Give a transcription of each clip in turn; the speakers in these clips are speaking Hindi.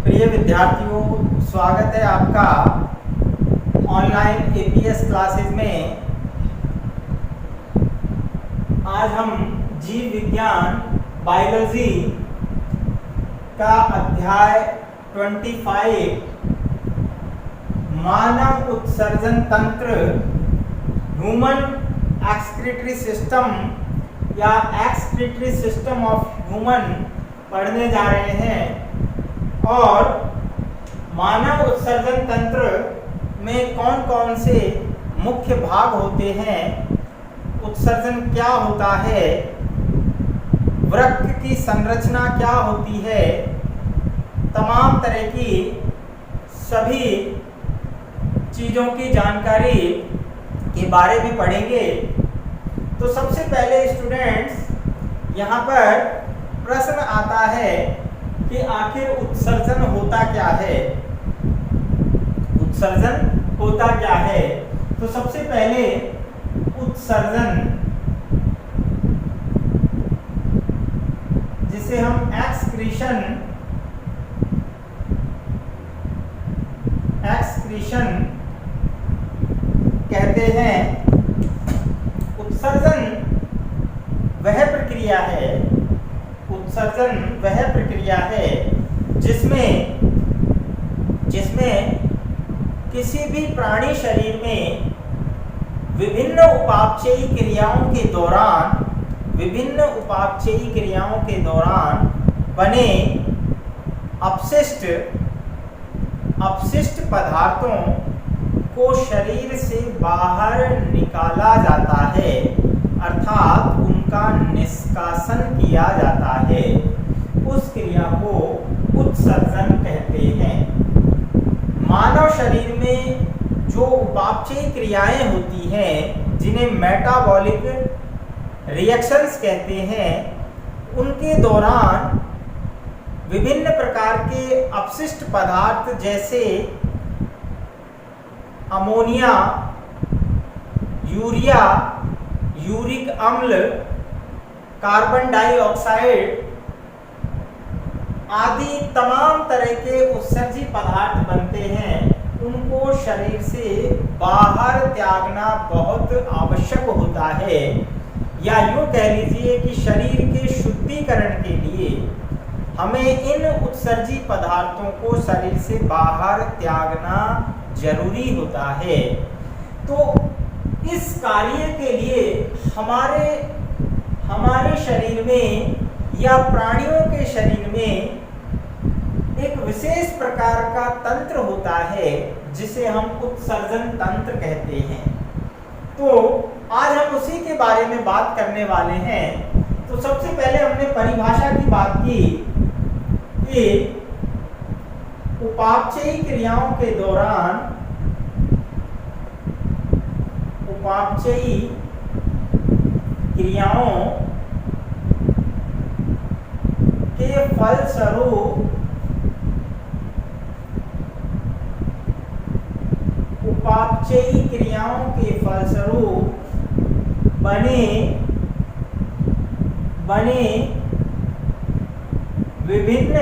प्रिय विद्यार्थियों, स्वागत है आपका ऑनलाइन एपीएस क्लासेस में। आज हम जीव विज्ञान बायोलॉजी का अध्याय 25 मानव उत्सर्जन तंत्र ह्यूमन एक्सक्रीटरी सिस्टम या एक्सक्रीटरी सिस्टम ऑफ ह्यूमन पढ़ने जा रहे हैं। और मानव उत्सर्जन तंत्र में कौन कौन से मुख्य भाग होते हैं, उत्सर्जन क्या होता है, वृक्क की संरचना क्या होती है, तमाम तरह की सभी चीज़ों की जानकारी के बारे में पढ़ेंगे। तो सबसे पहले स्टूडेंट्स यहाँ पर प्रश्न आता है कि आखिर उत्सर्जन होता क्या है। उत्सर्जन होता क्या है? तो सबसे पहले उत्सर्जन, जिसे हम एक्सक्रीशन कहते हैं। उत्सर्जन वह प्रक्रिया है जिसमें किसी भी प्राणी शरीर में विभिन्न उपापचयी क्रियाओं के दौरान बने अपशिष्ट पदार्थों को शरीर से बाहर निकाला जाता है, अर्थात उनका निष्कासन किया जाता है। उस क्रिया को उत्सर्जन कहते हैं। मानव शरीर में जो उपापचयी क्रियाएं होती हैं, जिन्हें मेटाबॉलिक रिएक्शंस कहते हैं, उनके दौरान विभिन्न प्रकार के अपशिष्ट पदार्थ जैसे अमोनिया, यूरिया, यूरिक अम्ल, कार्बन डाइऑक्साइड आदि तमाम तरह के उत्सर्जी पदार्थ बनते हैं। उनको शरीर से बाहर त्यागना बहुत आवश्यक होता है, या यूँ कह लीजिए कि शरीर के शुद्धिकरण के लिए हमें इन उत्सर्जी पदार्थों को शरीर से बाहर त्यागना जरूरी होता है। तो इस कार्य के लिए हमारे शरीर में या प्राणियों के शरीर में एक विशेष प्रकार का तंत्र होता है, जिसे हम उत्सर्जन तंत्र कहते हैं। तो आज हम उसी के बारे में बात करने वाले हैं। तो सबसे पहले हमने परिभाषा की बात की कि उपापचयी क्रियाओं के दौरान के फलस्वरूप बने विभिन्न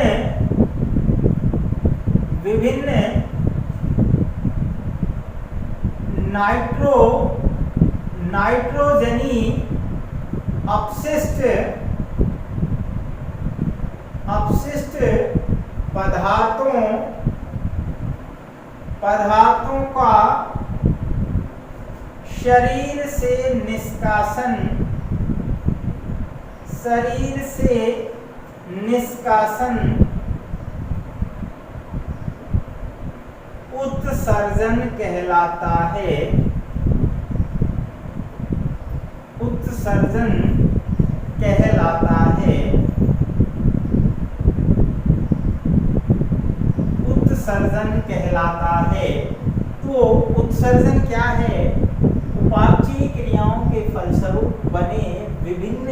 नाइट्रोजनी अपशिष्ट पदार्थों का शरीर से निष्कासन उत्सर्जन कहलाता है। तो उत्सर्जन क्या है? उपापचयी क्रियाओं के फलस्वरूप बने विभिन्न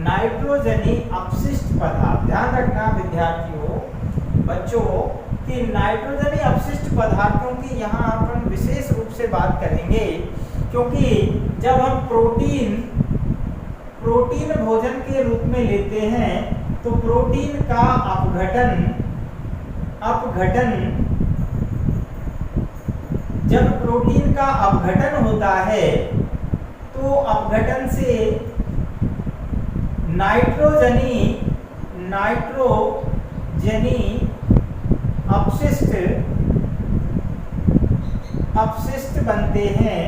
नाइट्रोजनी अपशिष्ट पदार्थ। ध्यान रखना विद्यार्थियों, बच्चों, कि नाइट्रोजनी अपशिष्ट पदार्थों की यहाँ अपन विशेष रूप से बात करेंगे, क्योंकि जब हम प्रोटीन भोजन के रूप में लेते हैं तो प्रोटीन का अपघटन अपघटन, जब प्रोटीन का अपघटन होता है तो अपघटन से नाइट्रोजनी अपशिष्ट बनते हैं।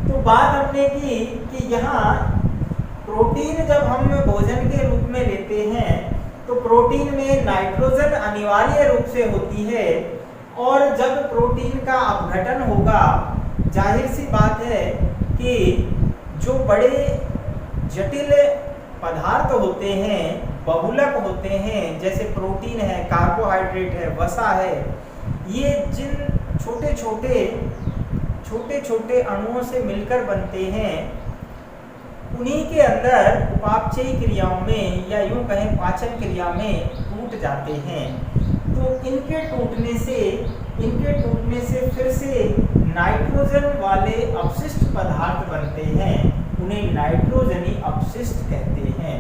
तो बात हमने की कि यहाँ प्रोटीन जब हम भोजन के रूप में लेते हैं तो प्रोटीन में नाइट्रोजन अनिवार्य रूप से होती है, और जब प्रोटीन का अपघटन होगा, जाहिर सी बात है कि जो बड़े जटिल पदार्थ होते हैं, बहुलक होते हैं, जैसे प्रोटीन है, कार्बोहाइड्रेट है, वसा है, ये जिन छोटे छोटे अणुओं से मिलकर बनते हैं, उन्हीं के अंदर उपापचयी क्रियाओं में या यूं कहें पाचन क्रिया में टूट जाते हैं। तो इनके टूटने से फिर से नाइट्रोजन वाले अपशिष्ट पदार्थ बनते हैं, उन्हें नाइट्रोजनी अपशिष्ट कहते हैं।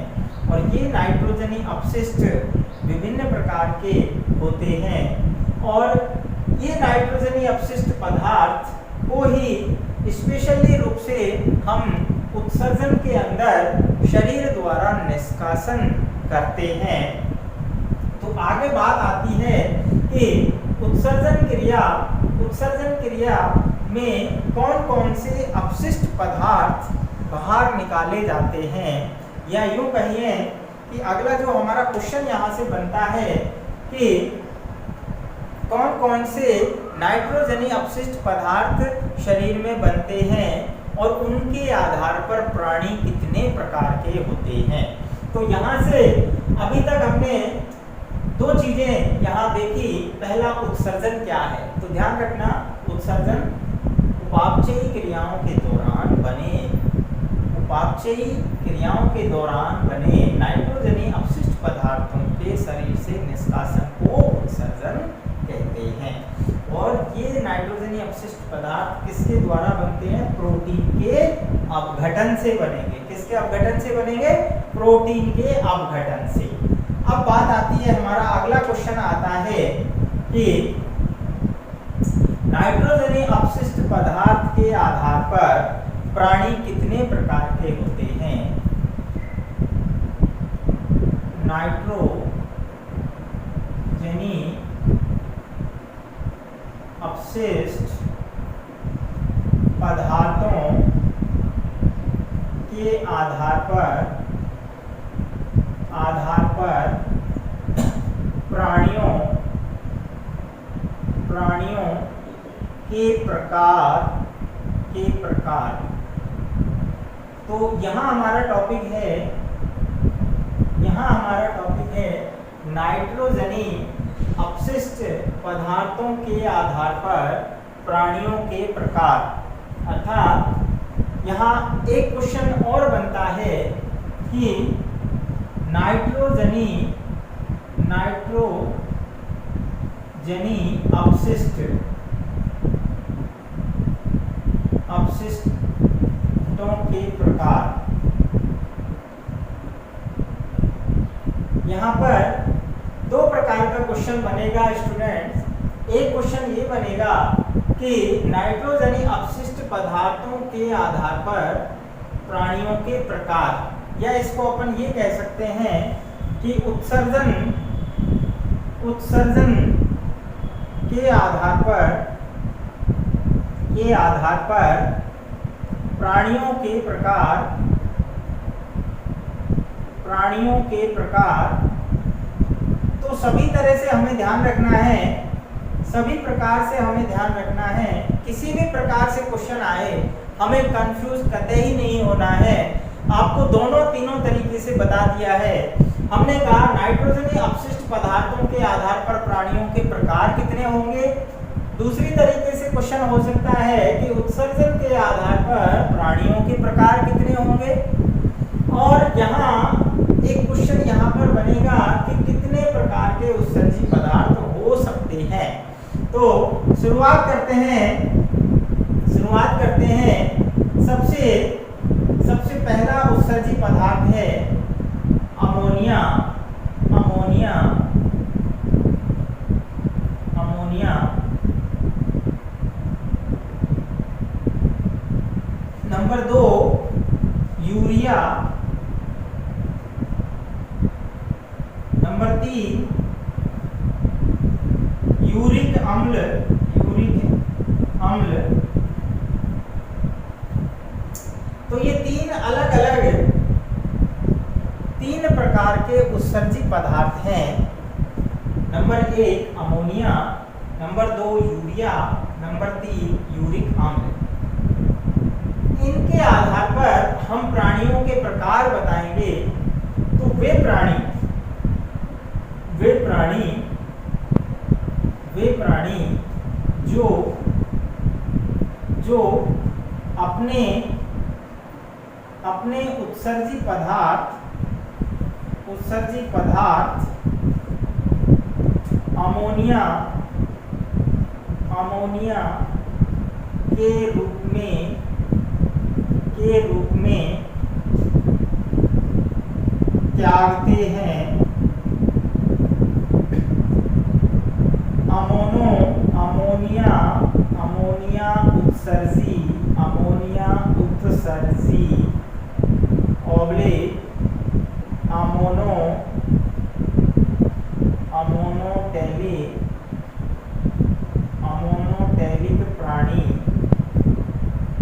और ये नाइट्रोजनी अपशिष्ट विभिन्न प्रकार के होते हैं, और ये नाइट्रोजनी अपशिष्ट पदार्थ को ही स्पेशली रूप से हम उत्सर्जन के अंदर शरीर द्वारा निष्कासन करते हैं। तो आगे बात आती है कि उत्सर्जन क्रिया में कौन कौन से अपशिष्ट पदार्थ बाहर निकाले जाते हैं, या यूं कहिए कि अगला जो हमारा क्वेश्चन यहाँ से बनता है कि कौन कौन से नाइट्रोजनी अपशिष्ट पदार्थ शरीर में बनते हैं और उनके आधार पर प्राणी कितने प्रकार के होते हैं। तो यहाँ से अभी तक हमने दो चीजें यहाँ देखी। पहला, उत्सर्जन क्या है, तो ध्यान रखना, उत्सर्जन उपापचयी क्रियाओं के दौरान बने नाइट्रोजनी अपशिष्ट पदार्थों के शरीर से निष्कासन को उत्सर्जन कहते हैं। और ये नाइट्रोजनी अपशिष्ट पदार्थ किसके द्वारा बनते हैं? प्रोटीन के अपघटन से बनेंगे। किसके अपघटन से बनेंगे? प्रोटीन के अपघटन से। अब बात आती है, हमारा अगला क्वेश्चन आता है कि नाइट्रोजनी अपशिष्ट पदार्थ के आधार पर प्राणी कितने प्रकार के होते हैं? नाइट्रोजनी अपशिष्ट पदार्थों के आधार पर प्राणियों के प्रकार। तो यहाँ हमारा टॉपिक है नाइट्रोजनी अपशिष्ट पदार्थों के आधार पर प्राणियों के प्रकार। अर्थात यहाँ एक क्वेश्चन और बनता है कि नाइट्रोजनी अपशिष्टों के प्रकार। यहाँ पर दो प्रकार का क्वेश्चन बनेगा स्टूडेंट्स। एक क्वेश्चन ये बनेगा कि नाइट्रोजनी अपशिष्ट पदार्थों के आधार पर प्राणियों के प्रकार, या इसको अपन ये कह सकते हैं कि उत्सर्जन के आधार पर प्राणियों के प्रकार। तो सभी तरह से हमें ध्यान रखना है, किसी भी प्रकार से क्वेश्चन आए हमें कंफ्यूज कतई नहीं होना है। आपको दोनों तीनों तरीके से बता दिया है। हमने कहा नाइट्रोजनी अपशिष्ट पदार्थों के आधार पर प्राणियों के प्रकार कितने होंगे। दूसरी तरीके से क्वेश्चन हो सकता है कि उत्सर्जन के आधार पर प्राणियों के प्रकार कितने होंगे। और यहाँ एक क्वेश्चन यहाँ पर बनेगा कि कितने प्रकार के उत्सर्जी पदार्थ हो सकते हैं। तो शुरुआत करते हैं। सबसे पहला उत्सर्जी पदार्थ है अमोनिया। नंबर 3 यूरिक अम्ल। तो ये तीन प्रकार के उत्सर्जी पदार्थ हैं। Number 1 ammonia, number 2 urea, number 3 uric अम्ल। इनके आधार पर हम प्राणियों के प्रकार बताएंगे। तो वे प्राणी जो अपने उत्सर्जी पदार्थ अमोनिया के रूप में त्यागते हैं। अमोनिया उत्सर्जी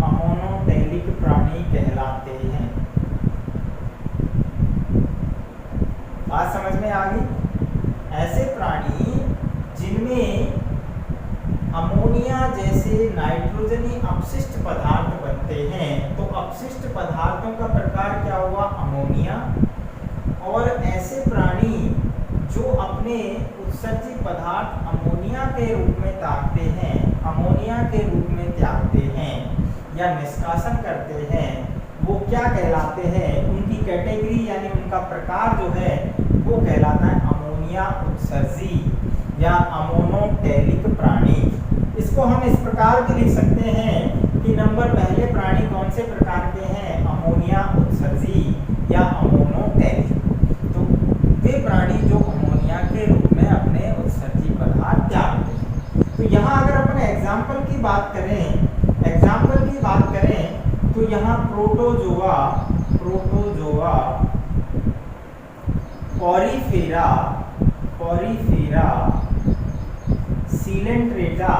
अमोनोटेलिक प्राणी कहलाते हैं। बात समझ में आ गई? ऐसे प्राणी जिनमें अमोनिया जैसे नाइट्रोजनी अपशिष्ट पदार्थ बनते हैं। तो अपशिष्ट पदार्थों का प्रकार क्या हुआ? अमोनिया। और ऐसे प्राणी जो अपने उत्सर्जी पदार्थ अमोनिया के रूप में त्यागते हैं या निष्कासन करते हैं, वो क्या कहलाते हैं? उनकी कैटेगरी यानी उनका प्रकार जो है वो कहलाता है अमोनिया उत्सर्जी या अमोनोटेलिक प्राणी। इसको हम इस प्रकार भी लिख सकते हैं कि नंबर पहले प्राणी कौन से प्रकार के हैं? अमोनिया उत्सर्जी या अमोनोटेलिक। तो वे प्राणी जो अमोनिया के रूप में अपने उत्सर्जी पदार्थ त्यागते हैं। तो यहाँ अगर अपने एग्जाम्पल की बात करें तो यहाँ प्रोटोजोआ, पॉरीफेरा, सीलेंट्रेटा,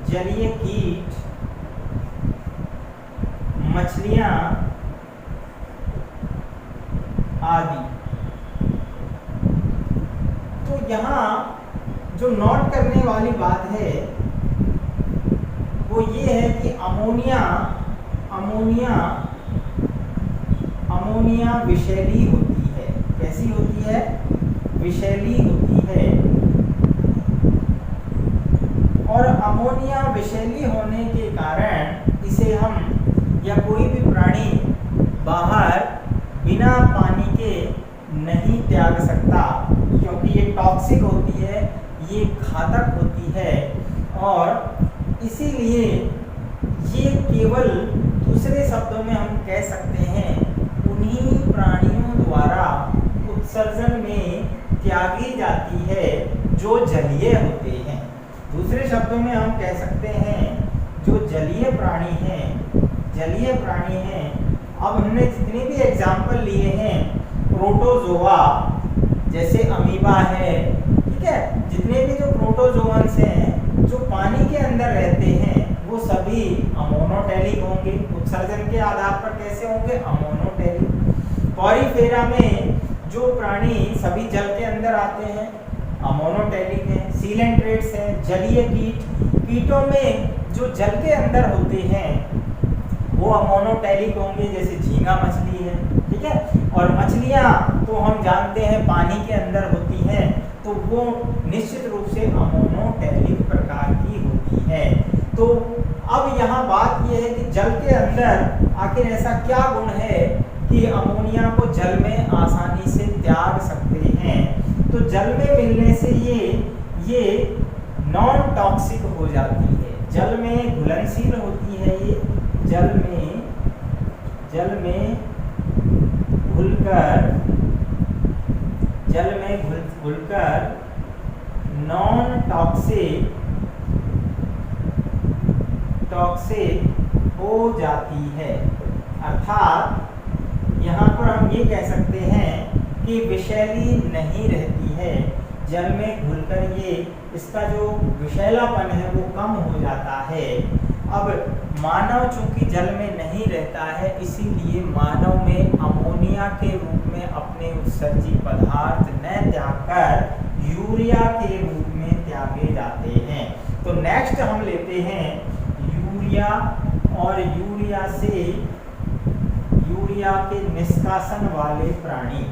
जलीय कीट, मछलियां आदि। तो यहाँ जो नोट करने वाली बात है वो ये है कि अमोनिया विषैली होती है। कैसी होती है? विषैली होती है। और अमोनिया विषैली होने के कारण इसे हम या कोई भी प्राणी बाहर बिना पानी के नहीं त्याग सकता, क्योंकि ये टॉक्सिक होती है, ये घातक होती है। और इसीलिए ये केवल, दूसरे शब्दों में हम कह सकते हैं, उन्हीं प्राणियों द्वारा उत्सर्जन में त्यागी जाती है जो जलीय होते हैं। दूसरे शब्दों में हम कह सकते हैं जो जलीय प्राणी हैं। अब हमने जितने भी एग्जाम्पल लिए हैं, प्रोटोजोआ जैसे अमीबा है, ठीक है, जितने भी जो प्रोटोजोअन्स हैं जो पानी के अंदर रहते हैं वो सभी अमोनोटेलिक होंगे। उत्सर्जन के आधार पर कैसे होंगे? अमोनोटेलिक। पॉरीफेरा में जो प्राणी सभी जल के अंदर आते हैं अमोनोटेलिक हैं। सीलेंट्रेट्स हैं, जलीय कीटों में जो जल के अंदर होते हैं वो अमोनोटेलिक होंगे, जैसे झींगा मछली है, ठीक है। और मछलियाँ तो हम जानते हैं पानी के अंदर होती हैं, तो वो निश्चित रूप से अमोनोटेलिक प्रकार की होती है। तो अब यहाँ बात यह है कि जल के अंदर आखिर ऐसा क्या गुण है कि अमोनिया को जल में आसानी से त्याग सकते हैं। तो जल में मिलने से ये नॉन टॉक्सिक हो जाती है, जल में घुलनशील होती है। ये जल में घुलकर नॉन टॉक्सिक हो जाती है। अर्थात यहाँ पर हम ये कह सकते हैं कि विषैली नहीं रहती है, जल में घुलकर ये इसका जो विषैलापन है वो कम हो जाता है। अब मानव चूंकि जल में नहीं रहता है, इसीलिए मानव में अमोनिया के रूप में अपने उत्सर्जी पदार्थ न त्याग कर यूरिया के रूप में त्यागे जाते हैं। तो नेक्स्ट हम लेते हैं यूरिया, और यूरिया के निष्कासन वाले प्राणी।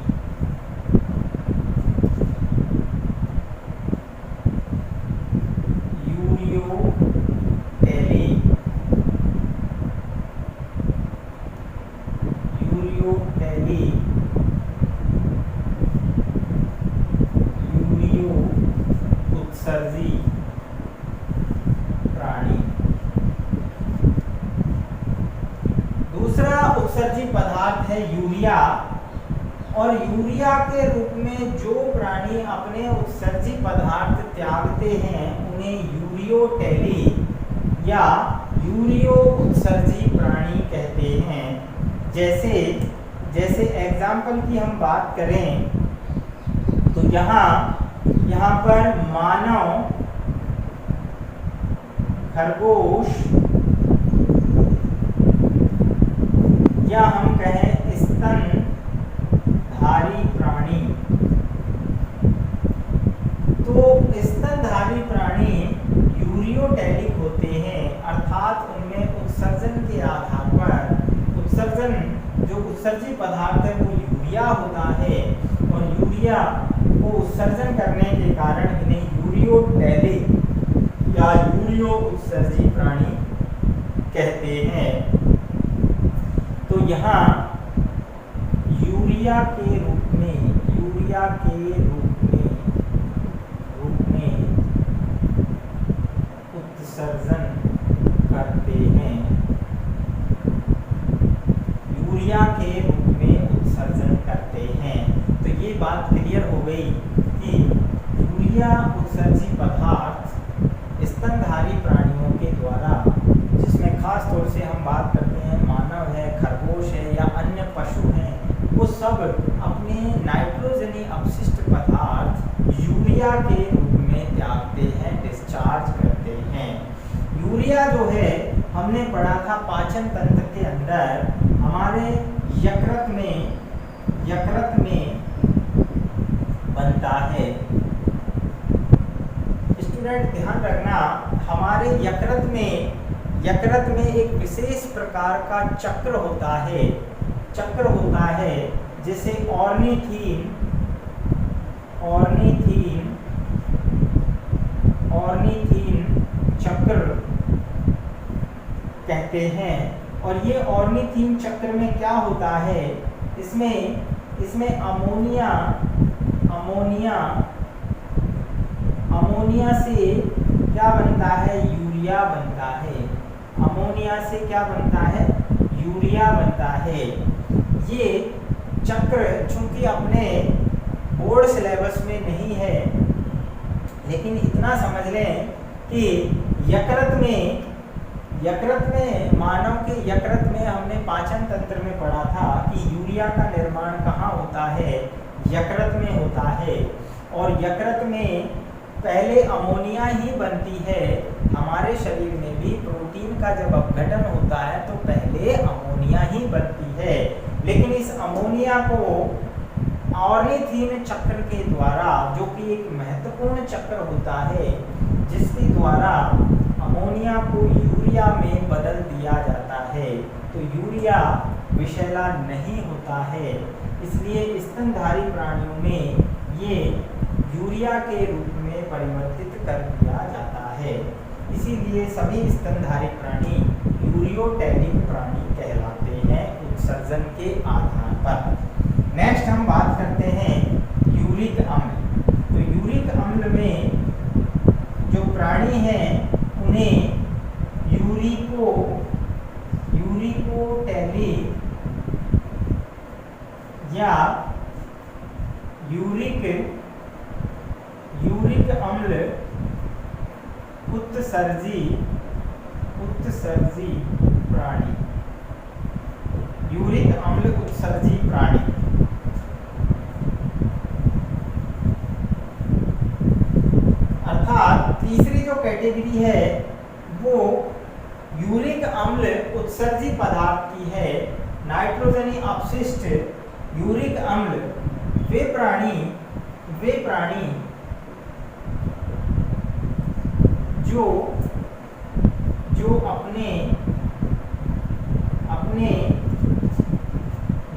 उत्सर्जी प्राणी। दूसरा उत्सर्जी पदार्थ है यूरिया, और यूरिया के रूप में जो प्राणी अपने उत्सर्जी पदार्थ त्यागते हैं उन्हें यूरियोटेली या यूरियो उत्सर्जी प्राणी कहते हैं। जैसे एग्जाम्पल की हम बात करें तो यहाँ पर मानव, खरगोश, या हम कहें स्तनधारी प्राणी। तो स्तनधारी प्राणी यूरियोटेलिक होते हैं, अर्थात उनमें उत्सर्जन के आधार पर जो उत्सर्जी पदार्थ है वो यूरिया होता है, और यूरिया को उत्सर्जन करने के कारण इन्हें यूरियोटेलिक या यूरियो उत्सर्जी प्राणी कहते हैं। तो यहाँ यूरिया के रूप में उत्सर्जन करते हैं, यूरिया के रूप में उत्सर्जन करते हैं। तो ये बात क्लियर हो गई कि यूरिया उत्सर्जी पदार्थ स्तनधारी प्राणियों के द्वारा, जिसमें खास तौर से हम बात करते हैं मानव है, खरगोश है या अन्य पशु हैं, वो सब अपने नाइट्रोजनी अपशिष्ट पदार्थ यूरिया के रूप में त्यागते हैं, डिस्चार्ज करते हैं। यूरिया जो है हमने पढ़ा था पाचन तंत्र के अंदर हमारे यकृत में बनता है। स्टूडेंट ध्यान रखना, हमारे यकृत में एक विशेष प्रकार का चक्र होता है जिसे ऑर्निथीन चक्र कहते हैं। और ये ऑर्निथीन चक्र में क्या होता है, इसमें अमोनिया से क्या बनता है, यूरिया बनता है। अमोनिया से क्या बनता है, यूरिया बनता है। ये चक्र चूंकि अपने बोर्ड सिलेबस में नहीं है, लेकिन इतना समझ लें कि यकृत में मानव के यकृत में हमने पाचन तंत्र में पढ़ा था कि यूरिया का निर्माण कहाँ होता है, यकृत में होता है। और यकृत में पहले अमोनिया ही बनती है। हमारे शरीर में भी प्रोटीन का जब अपघटन होता है तो पहले अमोनिया ही बनती है, लेकिन इस अमोनिया को ऑर्निथीन चक्र के द्वारा, जो कि एक महत्वपूर्ण चक्र होता है, जिसके द्वारा अमोनिया को यूरिया में बदल दिया जाता है। तो यूरिया विषैला नहीं होता है, इसलिए स्तनधारी प्राणियों में ये यूरिया के रूप में परिवर्तित कर दिया जाता है। इसीलिए सभी स्तनधारी प्राणी यूरियोटेलिक प्राणी कहलाते हैं उत्सर्जन के आधार पर। नेक्स्ट हम बात करते हैं यूरिक अम्ल। तो यूरिक अम्ल में जो प्राणी हैं उन्हें यूरिकोटेलिक या यूरिक अम्ल उत्सर्जी उत्सर्जी प्राणी, यूरिक अम्ल उत्सर्जी प्राणी। अर्थात तीसरी जो कैटेगरी है वो यूरिक अम्ल उत्सर्जी पदार्थ की है। नाइट्रोजनी अपशिष्ट यूरिक अम्ल वे प्राणी जो अपने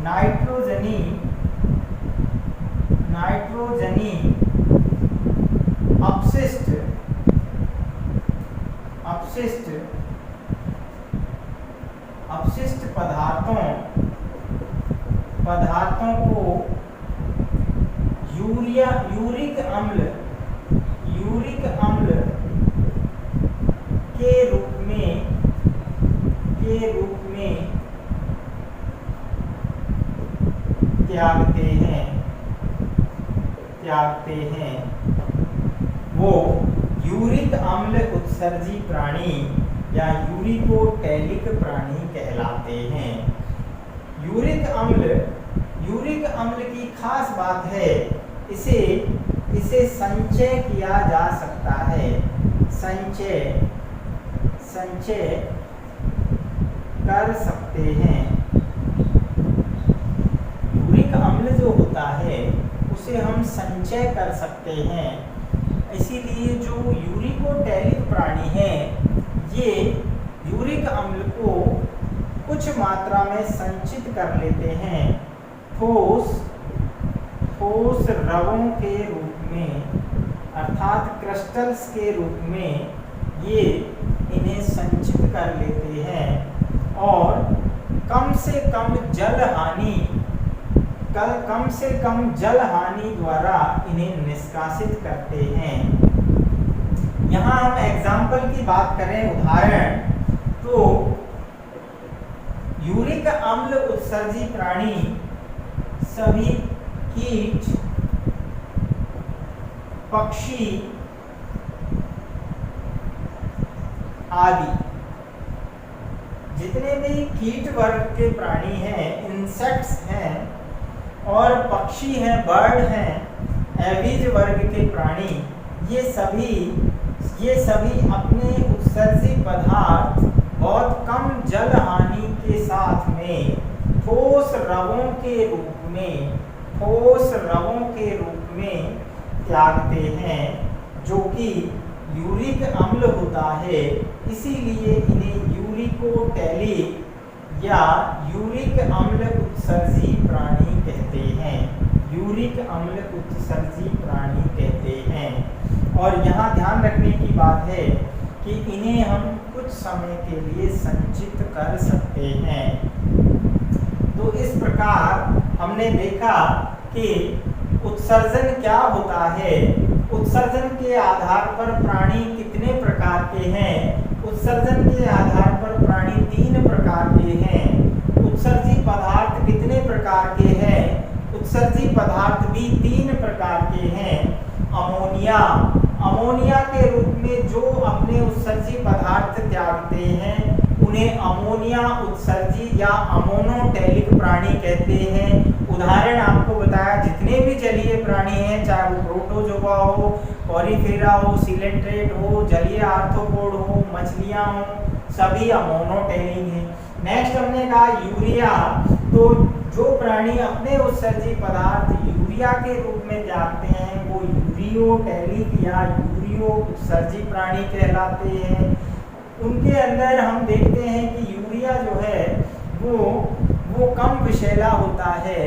नाइट्रोजनी अपशिष्ट पदार्थों को यूरिक अम्ल के रूप में त्यागते हैं, वो यूरिक अम्ल उत्सर्जी प्राणी या यूरिकोटैलिक प्राणी कहलाते हैं। यूरिक अम्ल की खास बात है, इसे संचय किया जा सकता है, संचय कर सकते हैं। यूरिक अम्ल जो होता है उसे हम संचय कर सकते हैं। इसीलिए जो यूरिकोटैलिक प्राणी हैं ये यूरिक अम्ल को कुछ मात्रा में संचित कर लेते हैं, ठोस रवों के रूप में, अर्थात क्रिस्टल्स के रूप में ये इन्हें संचित कर लेते हैं और कम से कम जल हानि द्वारा इन्हें निष्कासित करते हैं। यहाँ हम एग्जाम्पल की बात करें, उदाहरण, तो यूरिक अम्ल उत्सर्जी प्राणी सभी कीट, पक्षी आदि जितने भी कीट वर्ग के प्राणी हैं, इंसेक्ट्स हैं और पक्षी हैं, बर्ड हैं, एविज वर्ग के प्राणी, ये सभी अपने उत्सर्जी पदार्थ बहुत कम जल हानि के साथ में ठोस रवों के रूप में त्यागते हैं, जो कि यूरिक अम्ल होता है। इसीलिए इन्हें यूरिकोटैलिक या यूरिक अम्ल उत्सर्जी प्राणी कहते हैं, यूरिक अम्ल उत्सर्जी प्राणी कहते हैं। और यहाँ ध्यान रखने की बात है कि इन्हें हम कुछ समय के लिए संचित कर सकते हैं। तो इस प्रकार हमने देखा कि उत्सर्जन क्या होता है। उत्सर्जन के आधार पर प्राणी कितने प्रकार के हैं? उत्सर्जन के आधार पर प्राणी 3 प्रकार के हैं। उत्सर्जी पदार्थ कितने प्रकार के हैं? उत्सर्जी पदार्थ भी 3 प्रकार के हैं। अमोनिया के रूप में जो अपने उत्सर्जी पदार्थ त्यागते हैं उन्हें अमोनिया उत्सर्जी या अमोनोटैलिक प्राणी कहते हैं। उदाहरण आपको बताया, जितने भी जलीय प्राणी हैं, चाहे वो प्रोटोजोआ हो, कॉरीफेरा हो, सिलेंट्रेट हो, जलीय आर्थ्रोपोड हो, मछलियां हो, सभी अमोनोटैलिक हैं। नेक्स्ट हमने कहा यूरिया, तो जो प्राणी अपने उत्सर्जी पदार्थ यूरिया के रूप में त्यागते हैं वो यूरियोटैलिक या यूरियो उत्सर्जी प्राणी कहलाते हैं। उनके अंदर हम देखते हैं कि यूरिया जो है वो कम विषैला होता है,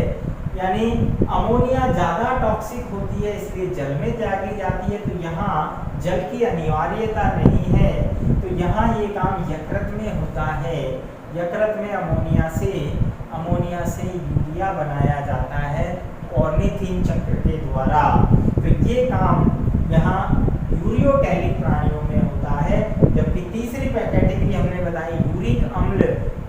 यानी अमोनिया ज़्यादा टॉक्सिक होती है, इसलिए जल में त्यागी जाती है। तो यहाँ जल की अनिवार्यता नहीं है, तो यहाँ ये काम यकृत में होता है। यकृत में अमोनिया से यूरिया बनाया जाता है ऑर्निथीन चक्र के द्वारा। तो ये काम यहाँ यूरियोटैलिक प्राणियों में होता है। जबकि तीसरी कैटेगरी हमने बताई यूरिक अम्ल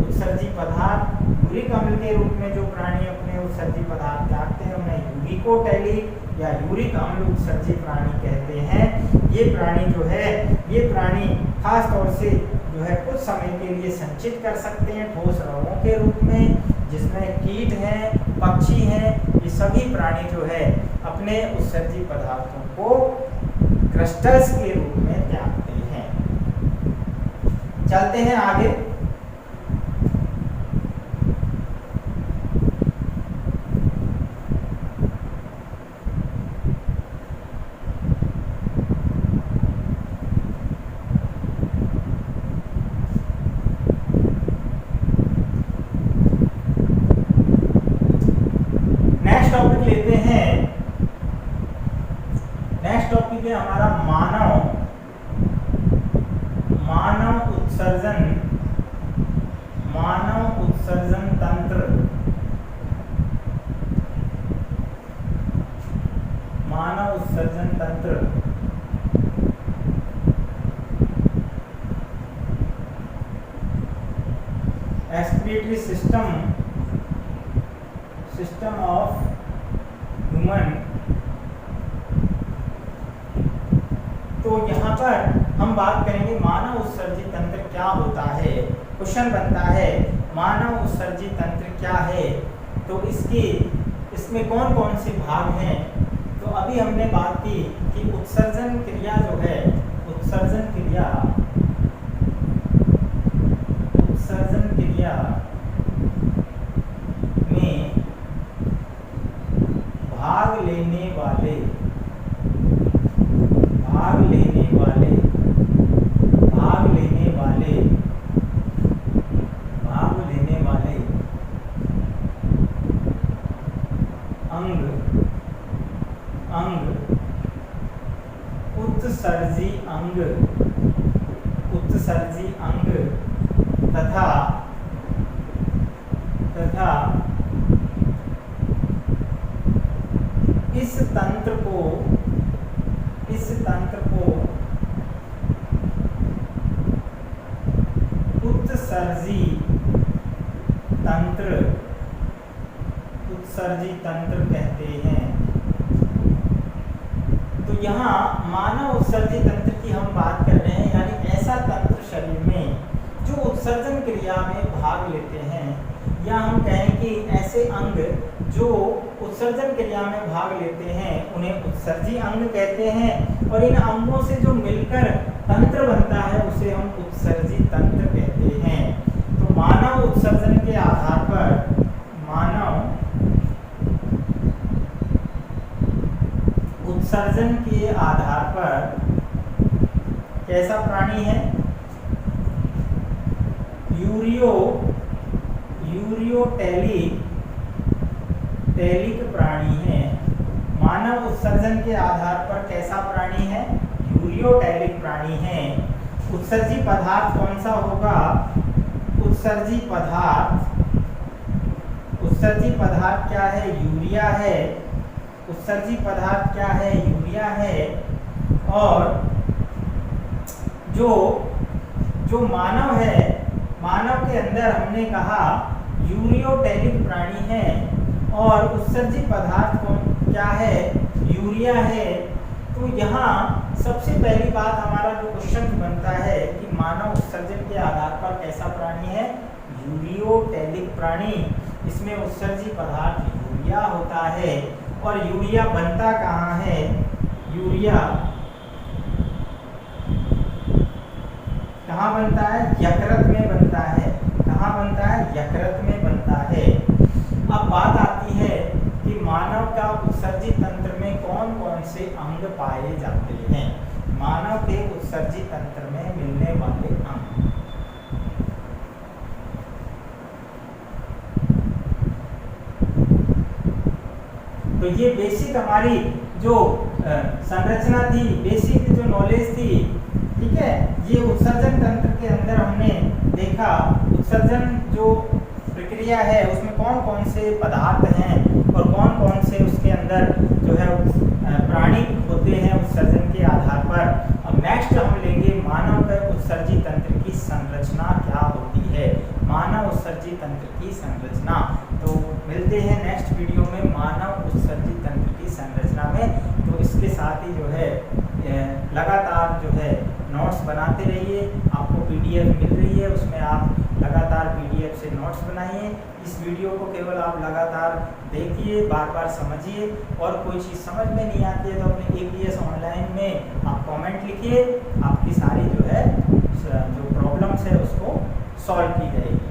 उत्सर्जी पदार्थ, यूरिक अम्ल के रूप में जो प्राणी अपने उत्सर्जी पदार्थ त्यागते हैं उन्हें यूरिकोटैलिक या यूरिक अम्ल उत्सर्जी प्राणी कहते हैं। ये प्राणी जो है, ये प्राणी खास तौर से जो है कुछ समय के लिए संचित कर सकते हैं ठोस रवों के रूप में, जिसमें कीट हैं, पक्षी हैं, ये सभी प्राणी जो है अपने उत्सर्जी पदार्थों को क्रिस्टल्स के रूप में त्यागते हैं। चलते हैं आगे। हमारा मानव उत्सर्जन तंत्र, मानव उत्सर्जन तंत्र। Excretory system of human. तो यहाँ पर हम बात करेंगे मानव उत्सर्जी तंत्र क्या होता है। क्वेश्चन बनता है मानव उत्सर्जी तंत्र क्या है, तो इसमें कौन कौन से भाग हैं। तो अभी हमने बात की कि उत्सर्जन क्रिया जो है, उत्सर्जन क्रिया में भाग लेने वाले अंग उत्सर्जी अंग तथा इस तंत्र को उत्सर्जी तंत्र कहते हैं। तो यहाँ मानव उत्सर्जी तंत्र की हम बात कर रहे हैं, यानी ऐसा तंत्र शरीर में जो उत्सर्जन क्रिया में भाग लेते हैं, या हम कहें कि ऐसे अंग जो उत्सर्जन क्रिया में भाग लेते हैं उन्हें उत्सर्जी अंग कहते हैं, और इन अंगों से जो मिलकर तंत्र बनता है उसे हम उत्सर्जी तंत्र कहते हैं। तो मानव उत्सर्जन के आधार पर उत्सर्जन के आधार पर कैसा प्राणी है, टेलिक प्राणी है। मानव उत्सर्जन के आधार पर कैसा प्राणी है, यूरियोटेलिक प्राणी है। उत्सर्जी पदार्थ कौन सा होगा, उत्सर्जी पदार्थ क्या है, यूरिया है। उत्सर्जी पदार्थ क्या है, यूरिया है। और जो मानव है, मानव के अंदर हमने कहा यूरियोटेलिक प्राणी है, और उत्सर्जी पदार्थ क्या है, यूरिया है। तो यहाँ सबसे पहली बात हमारा जो क्वेश्चन बनता है कि मानव उत्सर्जन के आधार पर कैसा प्राणी है, यूरियोटेलिक प्राणी। इसमें उत्सर्जी पदार्थ यूरिया होता है, और यूरिया बनता कहाँ है, यूरिया कहाँ बनता है, यकृत में बनता है। कहाँ बनता है, यकृत में बनता है। अब बात आती है कि मानव का उत्सर्जी तंत्र में कौन कौन से अंग पाए जाते हैं। मानव के उत्सर्जी तंत्र में मिलने वाले अंग, तो ये बेसिक हमारी जो संरचना थी, बेसिक जो नॉलेज थी, ठीक है। ये उत्सर्जन तंत्र के अंदर हमने देखा उत्सर्जन जो प्रक्रिया है उसमें कौन कौन से पदार्थ हैं और कौन कौन से उसके अंदर जो है प्राणी होते हैं उत्सर्जन के आधार पर। अब नेक्स्ट हम लेंगे मानव के उत्सर्जी तंत्र की संरचना क्या होती है, मानव उत्सर्जी तंत्र की संरचना। तो मिलते हैं नेक्स्ट वीडियो में मानव उत्सर्जी तंत्र की संरचना में। तो इसके साथ ही जो है लगातार जो है नोट्स बनाते रहिए। आपको PDF मिल रही है, उसमें आप लगातार PDF से नोट्स बनाइए। इस वीडियो को केवल आप लगातार देखिए, बार बार समझिए, और कोई चीज़ समझ में नहीं आती है तो अपने APS ऑनलाइन में आप कमेंट लिखिए, आपकी सारी जो है जो प्रॉब्लम्स है उसको सॉल्व की जाएगी।